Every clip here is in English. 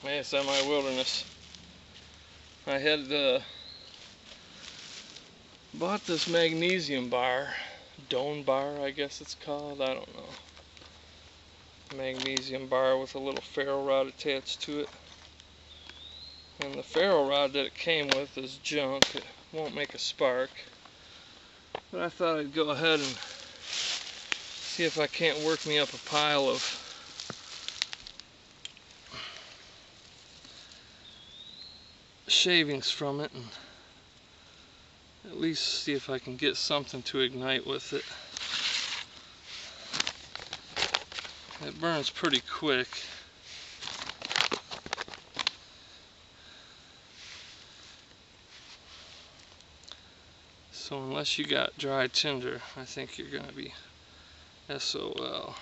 Hey, it's MiWilderness. I had bought this magnesium bar, Doan bar I guess it's called, I don't know. Magnesium bar with a little ferro rod attached to it. And the ferro rod that it came with is junk, it won't make a spark. But I thought I'd go ahead and see if I can't work me up a pile of shavings from it and at least see if I can get something to ignite with it. It burns pretty quick. So unless you got dry tinder, I think you're gonna be SOL.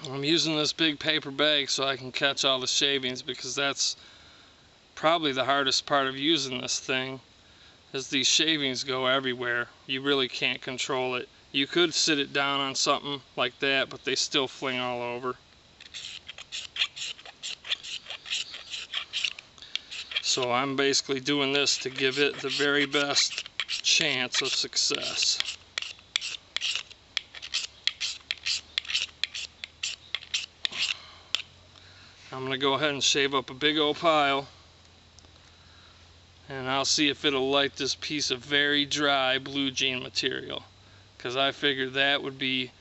I'm using this big paper bag so I can catch all the shavings, because that's probably the hardest part of using this thing, is these shavings go everywhere. You really can't control it. You could sit it down on something like that, but they still fling all over. So I'm basically doing this to give it the very best chance of success. I'm going to go ahead and shave up a big old pile, and I'll see if it'll light this piece of very dry blue jean material, because I figured that would be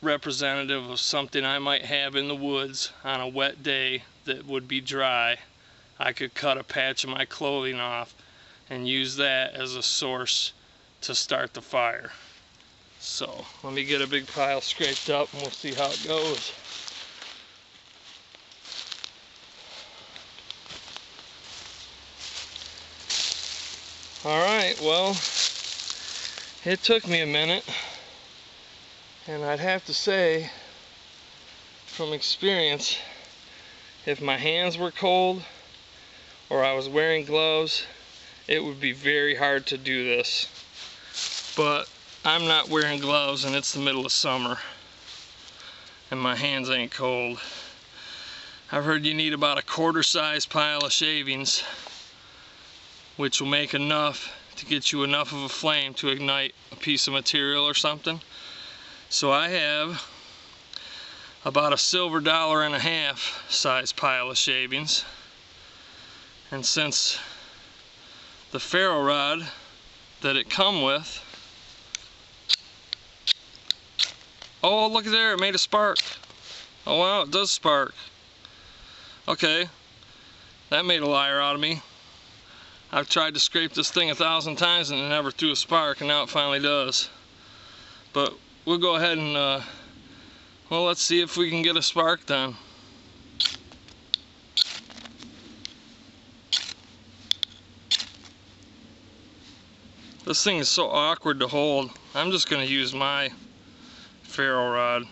representative of something I might have in the woods on a wet day that would be dry. I could cut a patch of my clothing off and use that as a source to start the fire. So let me get a big pile scraped up and we'll see how it goes. Alright, well, it took me a minute, and I'd have to say, from experience, if my hands were cold or I was wearing gloves, it would be very hard to do this. But I'm not wearing gloves and it's the middle of summer and my hands ain't cold. I've heard you need about a quarter-size pile of shavings, which will make enough to get you enough of a flame to ignite a piece of material or something. So I have about a silver $1.50 size pile of shavings, and since the ferro rod that it come with, oh look at there, it made a spark. Oh wow, it does spark. Okay, that made a liar out of me. I've tried to scrape this thing 1,000 times and it never threw a spark, and now it finally does. But we'll go ahead and well, let's see if we can get a spark done. This thing is so awkward to hold. I'm just going to use my ferro rod.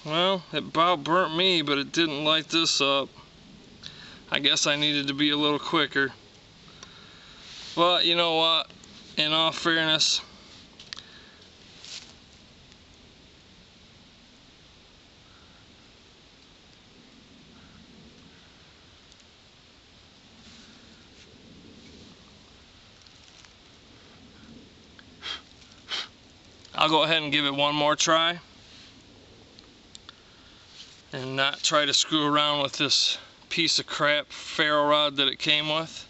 Well, it about burnt me, but it didn't light this up. I guess I needed to be a little quicker. But you know what? In all fairness, I'll go ahead and give it one more try and not try to screw around with this piece of crap ferro rod that it came with.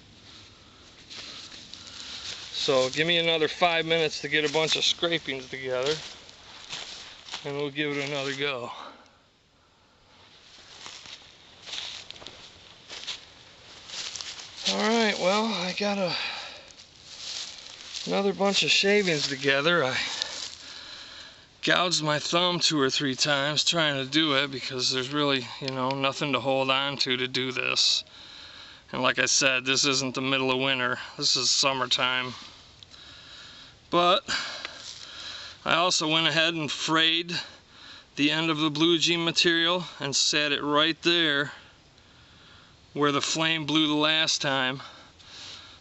So give me another 5 minutes to get a bunch of scrapings together and we'll give it another go. Alright, well, I got a another bunch of shavings together. I gouged my thumb 2 or 3 times trying to do it because there's really, you know, nothing to hold on to do this. And like I said, this isn't the middle of winter. This is summertime. But I also went ahead and frayed the end of the blue jean material and sat it right there where the flame blew the last time.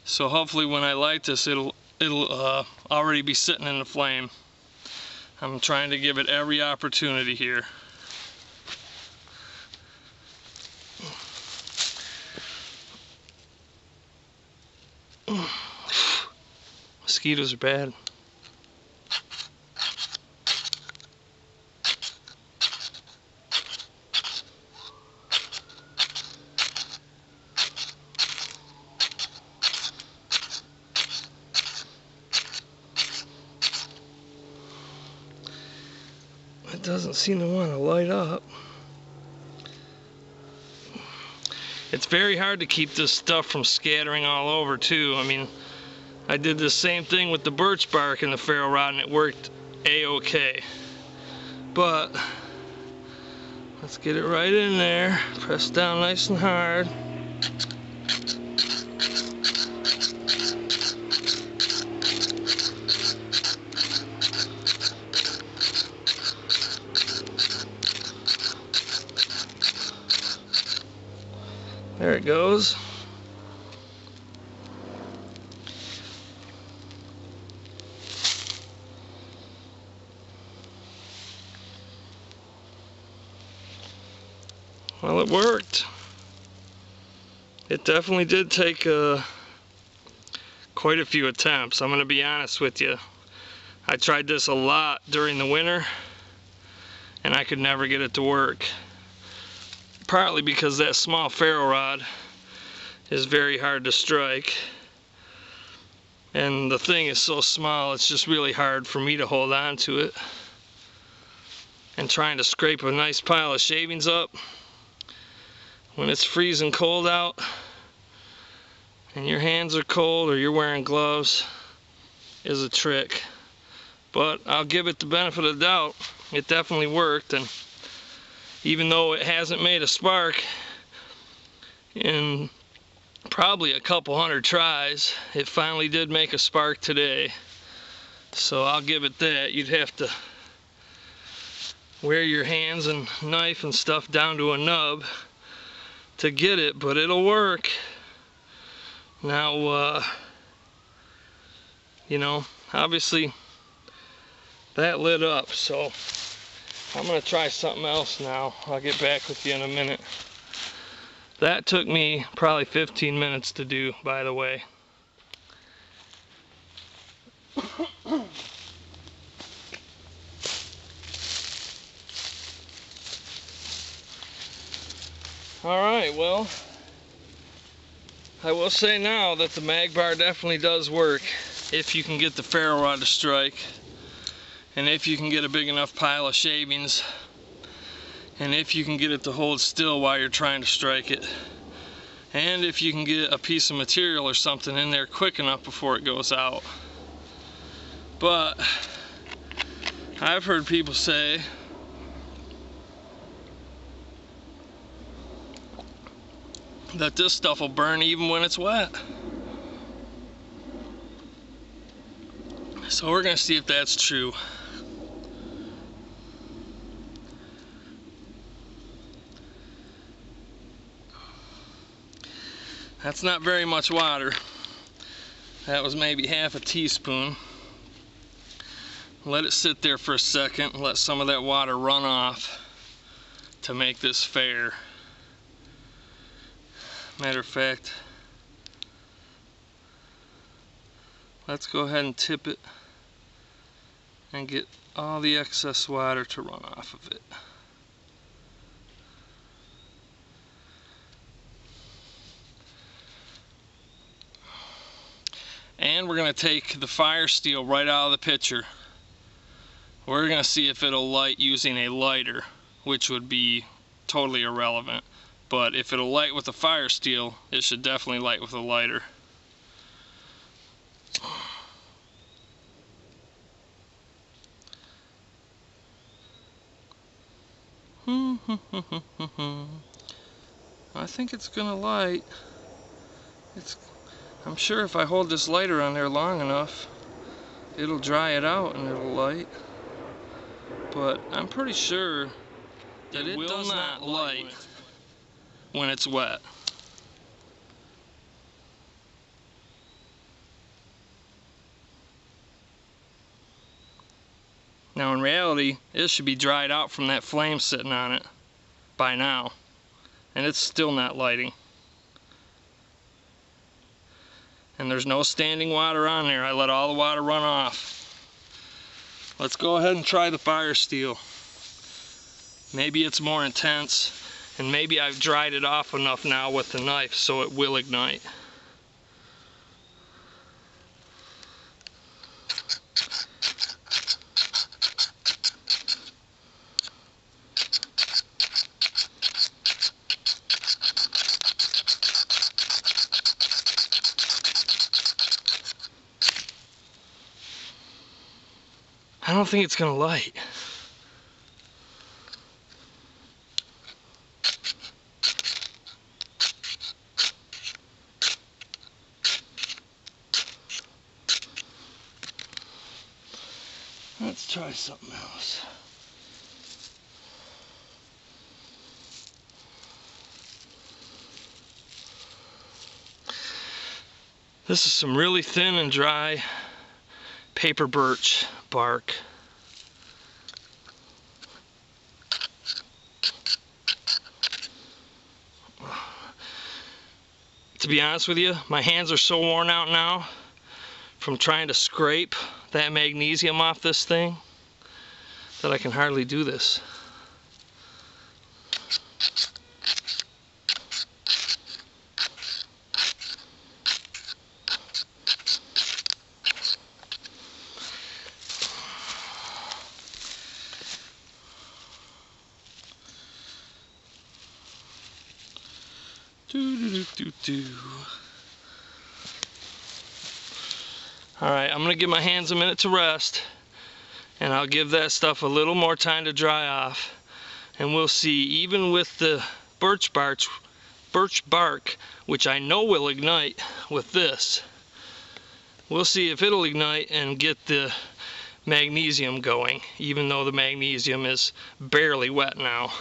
So hopefully when I light this, it'll already be sitting in the flame. I'm trying to give it every opportunity here. Mosquitoes are bad. It doesn't seem to want to light up. It's very hard to keep this stuff from scattering all over too. I mean, I did the same thing with the birch bark and the ferro rod and it worked a-okay. But let's get it right in there. Press down nice and hard. There it goes. Well, it worked. It definitely did take quite a few attempts. I'm going to be honest with you. I tried this a lot during the winter and I could never get it to work. Partly because that small ferro rod is very hard to strike. And the thing is so small, it's just really hard for me to hold on to it. And trying to scrape a nice pile of shavings up when it's freezing cold out and your hands are cold or you're wearing gloves is a trick. But I'll give it the benefit of the doubt. It definitely worked, and even though it hasn't made a spark in probably a couple hundred tries, it finally did make a spark today. So I'll give it that. You'd have to wear your hands and knife and stuff down to a nub to get it, but it'll work. Now, you know, obviously that lit up, so I'm going to try something else now. I'll get back with you in a minute. That took me probably 15 minutes to do, by the way. Alright, well, I will say now that the mag bar definitely does work if you can get the ferro rod to strike, and if you can get a big enough pile of shavings, and if you can get it to hold still while you're trying to strike it, and if you can get a piece of material or something in there quick enough before it goes out. But I've heard people say that this stuff will burn even when it's wet. So we're gonna see if that's true. That's not very much water. That was maybe half a teaspoon. Let it sit there for a second and let some of that water run off to make this fair. Matter of fact, let's go ahead and tip it and get all the excess water to run off of it. And we're going to take the fire steel right out of the pitcher. We're going to see if it'll light using a lighter, which would be totally irrelevant. But if it'll light with a fire steel, it should definitely light with a lighter. I think it's gonna light. I'm sure if I hold this lighter on there long enough, it'll dry it out and it'll light. But I'm pretty sure that it does not light when it's wet. Now in reality, it should be dried out from that flame sitting on it by now, and it's still not lighting. And there's no standing water on there. I let all the water run off. Let's go ahead and try the fire steel. Maybe it's more intense, and maybe I've dried it off enough now with the knife so it will ignite. I don't think it's gonna light. Let's try something else. This is some really thin and dry paper birch bark. To be honest with you, my hands are so worn out now from trying to scrape that magnesium off this thing that I can hardly do this. Alright, I'm going to give my hands a minute to rest, and I'll give that stuff a little more time to dry off, and we'll see, even with the birch bark, which I know will ignite with this, we'll see if it'll ignite and get the magnesium going, even though the magnesium is barely wet now.